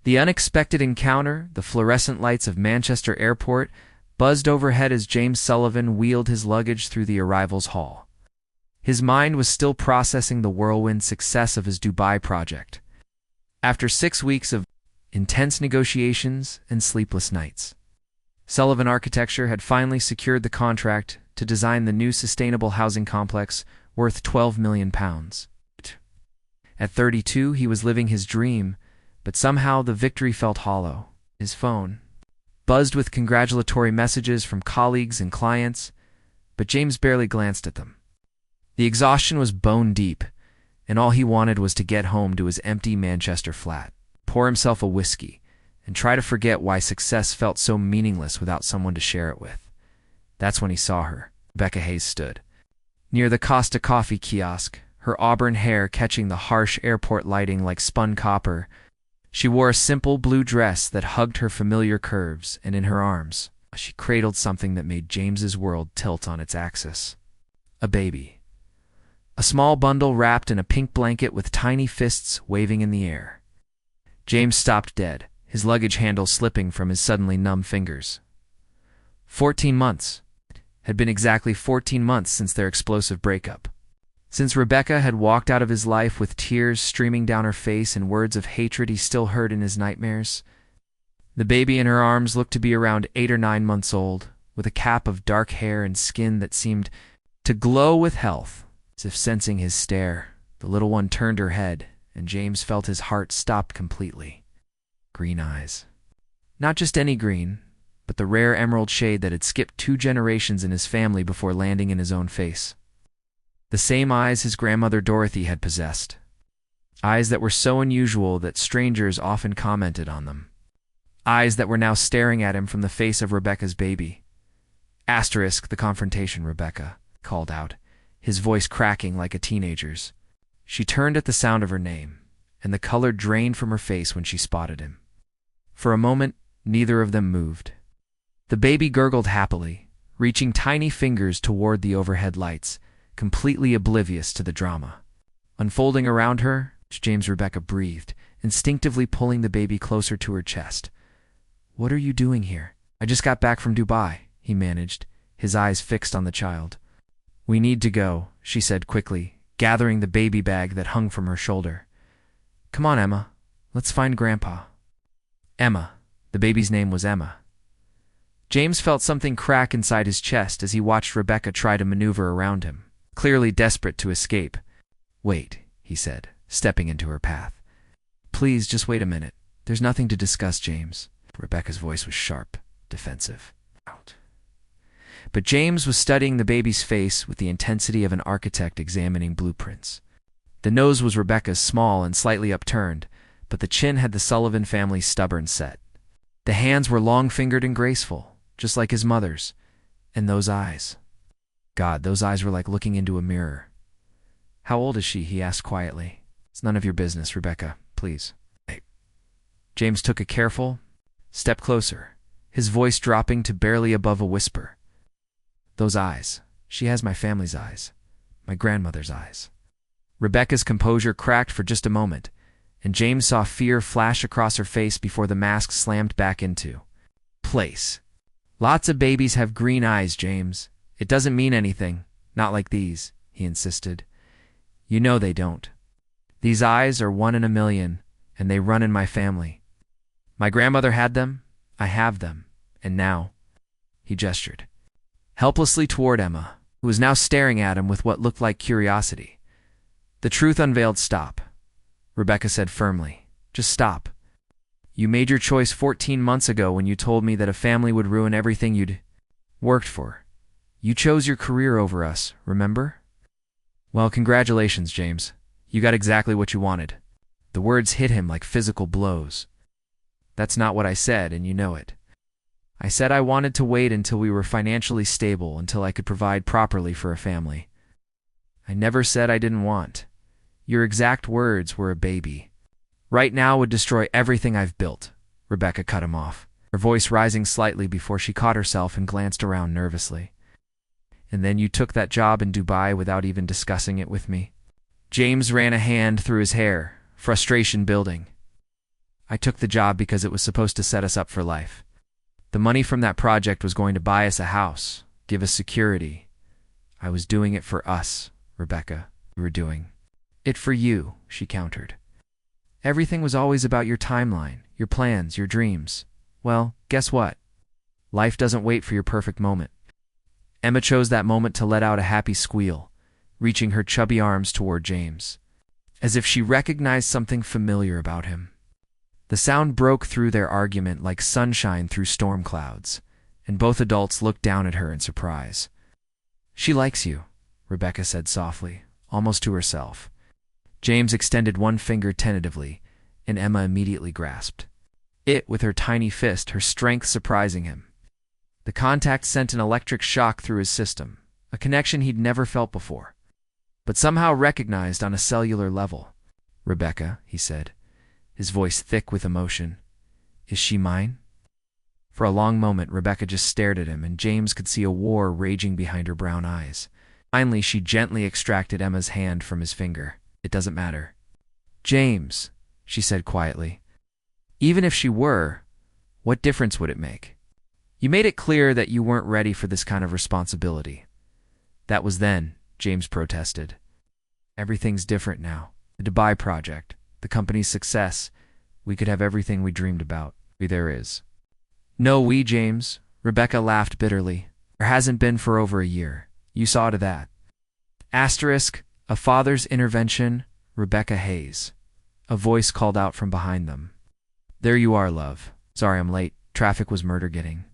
The unexpected encounter, the fluorescent lights of Manchester Airport, buzzed overhead as James Sullivan wheeled his luggage through the arrivals hall. His mind was still processing the whirlwind success of his Dubai project. After 6 weeks of intense negotiations and sleepless nights, Sullivan Architecture had finally secured the contract to design the new sustainable housing complex worth £12 million. At 32, he was living his dream, but somehow the victory felt hollow. His phone buzzed with congratulatory messages from colleagues and clients, but James barely glanced at them. The exhaustion was bone deep, and all he wanted was to get home to his empty Manchester flat, pour himself a whiskey, and try to forget why success felt so meaningless without someone to share it with. That's when he saw her. Rebecca Hayes stood near the Costa Coffee kiosk, her auburn hair catching the harsh airport lighting like spun copper. She wore a simple blue dress that hugged her familiar curves, and in her arms, she cradled something that made James's world tilt on its axis. A baby. A small bundle wrapped in a pink blanket with tiny fists waving in the air. James stopped dead, his luggage handle slipping from his suddenly numb fingers. 14 months. Had been exactly 14 months since their explosive breakup. Since Rebecca had walked out of his life with tears streaming down her face and words of hatred he still heard in his nightmares. The baby in her arms looked to be around 8 or 9 months old, with a cap of dark hair and skin that seemed to glow with health. As if sensing his stare, the little one turned her head, and James felt his heart stopped completely. Green eyes. Not just any green, but the rare emerald shade that had skipped 2 generations in his family before landing in his own face. The same eyes his grandmother Dorothy had possessed. Eyes that were so unusual that strangers often commented on them. Eyes that were now staring at him from the face of Rebecca's baby. Asterisk the confrontation, Rebecca called out, his voice cracking like a teenager's. She turned at the sound of her name, and the color drained from her face when she spotted him. For a moment, neither of them moved. The baby gurgled happily, reaching tiny fingers toward the overhead lights, completely oblivious to the drama. Unfolding around her, James Rebecca breathed, instinctively pulling the baby closer to her chest. "What are you doing here?" "I just got back from Dubai," he managed, his eyes fixed on the child. "We need to go," she said quickly, gathering the baby bag that hung from her shoulder. "Come on, Emma. Let's find Grandpa." Emma. The baby's name was Emma. James felt something crack inside his chest as he watched Rebecca try to maneuver around him, clearly desperate to escape. "Wait," he said, stepping into her path. "Please, just wait a minute. There's nothing to discuss, James." Rebecca's voice was sharp, defensive. Out. But James was studying the baby's face with the intensity of an architect examining blueprints. The nose was Rebecca's, small and slightly upturned, but the chin had the Sullivan family's stubborn set. The hands were long-fingered and graceful, just like his mother's. And those eyes. God, those eyes were like looking into a mirror. "How old is she?" he asked quietly. "It's none of your business, Rebecca, please." James took a careful step closer, his voice dropping to barely above a whisper. "Those eyes. She has my family's eyes. My grandmother's eyes." Rebecca's composure cracked for just a moment, and James saw fear flash across her face before the mask slammed back into place. "Lots of babies have green eyes, James. It doesn't mean anything. Not like these," he insisted. "You know they don't. These eyes are 1 in a million, and they run in my family. My grandmother had them, I have them, and now..." He gestured helplessly toward Emma, who was now staring at him with what looked like curiosity. The truth unveiled. "Stop," Rebecca said firmly. "Just stop. You made your choice 14 months ago when you told me that a family would ruin everything you'd worked for. You chose your career over us, remember? Well, congratulations, James. You got exactly what you wanted." The words hit him like physical blows. "That's not what I said, and you know it. I said I wanted to wait until we were financially stable, until I could provide properly for a family. I never said I didn't want. Your exact words were a baby. Right now would destroy everything I've built." Rebecca cut him off, her voice rising slightly before she caught herself and glanced around nervously. "And then you took that job in Dubai without even discussing it with me?" James ran a hand through his hair, frustration building. I took the job because it was supposed to set us up for life. The money from that project was going to buy us a house, give us security. I was doing it for us, Rebecca. You were doing it for you, she countered. Everything was always about your timeline, your plans, your dreams. Well, guess what? Life doesn't wait for your perfect moment. Emma chose that moment to let out a happy squeal, reaching her chubby arms toward James, as if she recognized something familiar about him. The sound broke through their argument like sunshine through storm clouds, and both adults looked down at her in surprise. She likes you, Rebecca said softly, almost to herself. James extended one finger tentatively, and Emma immediately grasped it with her tiny fist, her strength surprising him. The contact sent an electric shock through his system, a connection he'd never felt before, but somehow recognized on a cellular level. Rebecca, he said, his voice thick with emotion. Is she mine? For a long moment, Rebecca just stared at him, and James could see a war raging behind her brown eyes. Finally, she gently extracted Emma's hand from his finger. It doesn't matter. James, she said quietly. Even if she were, what difference would it make? You made it clear that you weren't ready for this kind of responsibility. That was then, James protested. Everything's different now. The Dubai project, the company's success, we could have everything we dreamed about. There is. No, James, Rebecca laughed bitterly. There hasn't been for over a year. You saw to that. Asterisk, a father's intervention, Rebecca Hayes. A voice called out from behind them. There you are, love. Sorry I'm late. Traffic was murder getting.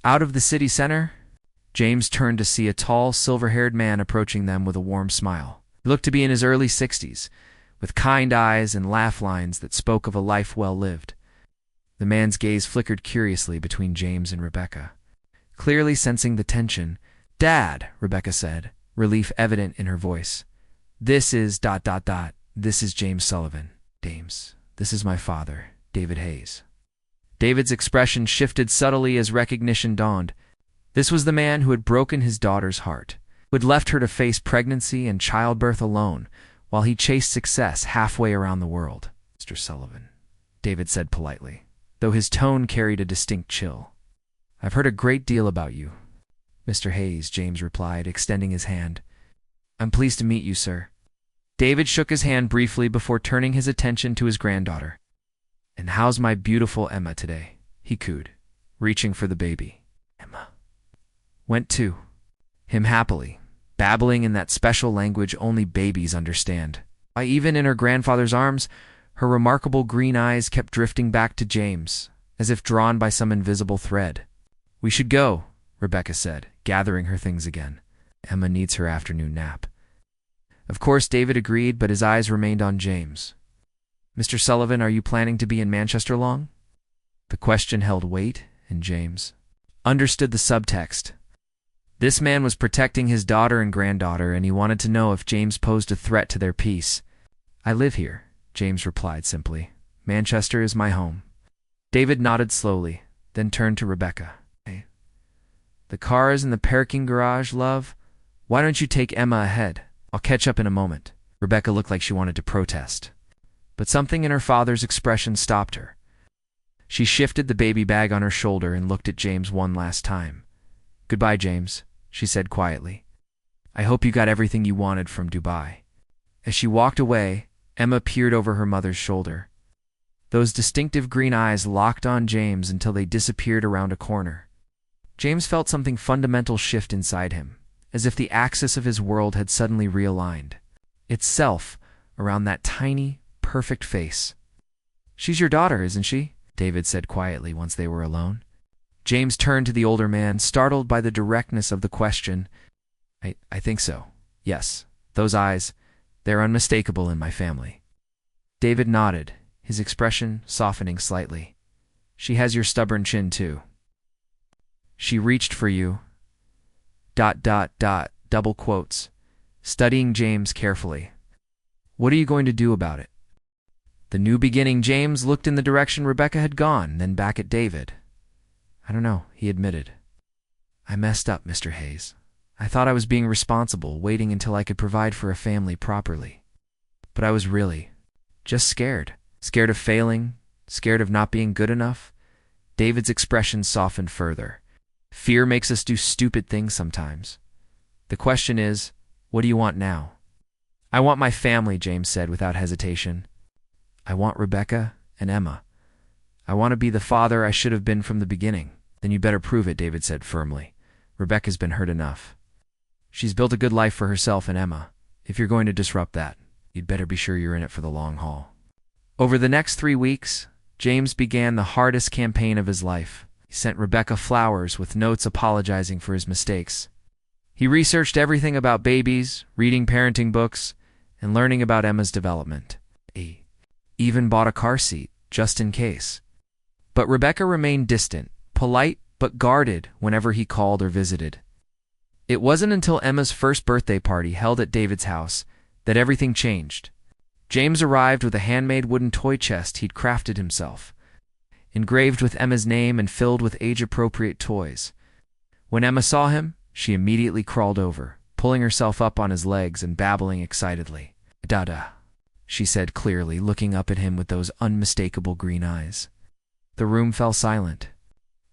Out of the city center? James turned to see a tall, silver-haired man approaching them with a warm smile. He looked to be in his early 60s, with kind eyes and laugh lines that spoke of a life well lived. The man's gaze flickered curiously between James and Rebecca. Clearly sensing the tension, Dad, Rebecca said, relief evident in her voice. This is ... This is James Sullivan. James, this is my father, David Hayes. David's expression shifted subtly as recognition dawned. This was the man who had broken his daughter's heart, who had left her to face pregnancy and childbirth alone, while he chased success halfway around the world. Mr. Sullivan, David said politely, though his tone carried a distinct chill. I've heard a great deal about you. Mr. Hayes, James replied, extending his hand. I'm pleased to meet you, sir. David shook his hand briefly before turning his attention to his granddaughter. And how's my beautiful Emma today? He cooed, reaching for the baby. Emma went to him happily, babbling in that special language only babies understand. Why, even in her grandfather's arms, her remarkable green eyes kept drifting back to James, as if drawn by some invisible thread. We should go, Rebecca said, gathering her things again. Emma needs her afternoon nap. Of course, David agreed, but his eyes remained on James. Mr. Sullivan, are you planning to be in Manchester long? The question held weight, and James understood the subtext. This man was protecting his daughter and granddaughter, and he wanted to know if James posed a threat to their peace. I live here, James replied simply. Manchester is my home. David nodded slowly, then turned to Rebecca. Hey, the car is in the parking garage, love. Why don't you take Emma ahead? I'll catch up in a moment. Rebecca looked like she wanted to protest, but something in her father's expression stopped her. She shifted the baby bag on her shoulder and looked at James one last time. Goodbye, James, she said quietly. I hope you got everything you wanted from Dubai. As she walked away, Emma peered over her mother's shoulder. Those distinctive green eyes locked on James until they disappeared around a corner. James felt something fundamental shift inside him, as if the axis of his world had suddenly realigned itself around that tiny, perfect face. She's your daughter, isn't she? David said quietly once they were alone. James turned to the older man, startled by the directness of the question. I think so. Yes, those eyes, they're unmistakable in my family. David nodded, his expression softening slightly. She has your stubborn chin, too. She reached for you. ... double quotes, studying James carefully. What are you going to do about it? The new beginning. James looked in the direction Rebecca had gone, then back at David. I don't know, he admitted. I messed up, Mr. Hayes. I thought I was being responsible, waiting until I could provide for a family properly. But I was really just scared. Scared of failing, Scared of not being good enough? David's expression softened further. Fear makes us do stupid things sometimes. The question is, what do you want now? I want my family, James said without hesitation. I want Rebecca and Emma. I want to be the father I should have been from the beginning. Then you better prove it, David said firmly. Rebecca's been hurt enough. She's built a good life for herself and Emma. If you're going to disrupt that, you'd better be sure you're in it for the long haul. Over the next 3 weeks, James began the hardest campaign of his life. He sent Rebecca flowers with notes apologizing for his mistakes. He researched everything about babies, reading parenting books, and learning about Emma's development. He even bought a car seat, just in case. But Rebecca remained distant, polite but guarded whenever he called or visited. It wasn't until Emma's first birthday party held at David's house that everything changed. James arrived with a handmade wooden toy chest he'd crafted himself, engraved with Emma's name and filled with age-appropriate toys. When Emma saw him, she immediately crawled over, pulling herself up on his legs and babbling excitedly. "Dada," she said clearly, looking up at him with those unmistakable green eyes. The room fell silent.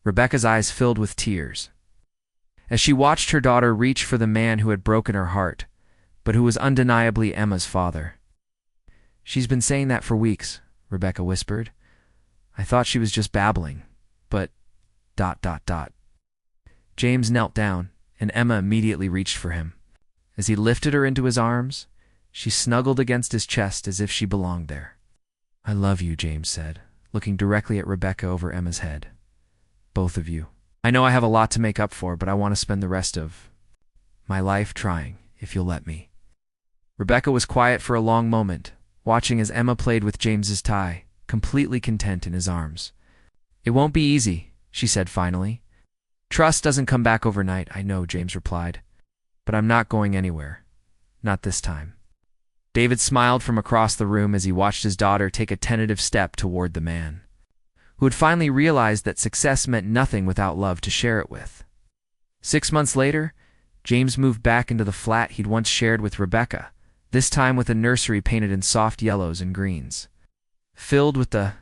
Rebecca's eyes filled with tears, as she watched her daughter reach for the man who had broken her heart, but who was undeniably Emma's father. "She's been saying that for weeks," Rebecca whispered. "I thought she was just babbling, but... James knelt down, and Emma immediately reached for him. As he lifted her into his arms, she snuggled against his chest as if she belonged there. "I love you," James said, looking directly at Rebecca over Emma's head. "Both of you. I know I have a lot to make up for, but I want to spend the rest of my life trying, if you'll let me." Rebecca was quiet for a long moment, watching as Emma played with James's tie, completely content in his arms. "It won't be easy," she said finally. "Trust doesn't come back overnight, I know," James replied. "But I'm not going anywhere. Not this time." David smiled from across the room as he watched his daughter take a tentative step toward the man, who had finally realized that success meant nothing without love to share it with. 6 months later, James moved back into the flat he'd once shared with Rebecca, this time with a nursery painted in soft yellows and greens. Filled with the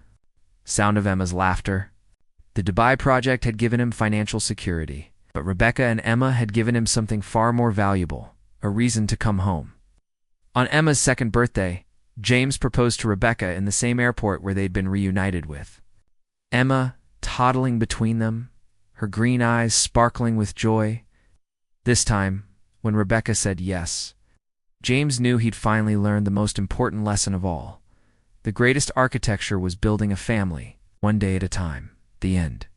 sound of Emma's laughter, the Dubai project had given him financial security, but Rebecca and Emma had given him something far more valuable, a reason to come home. On Emma's 2nd birthday, James proposed to Rebecca in the same airport where they'd been reunited with. Emma toddling between them, her green eyes sparkling with joy. This time, when Rebecca said yes, James knew he'd finally learned the most important lesson of all. The greatest architecture was building a family, one day at a time. The end.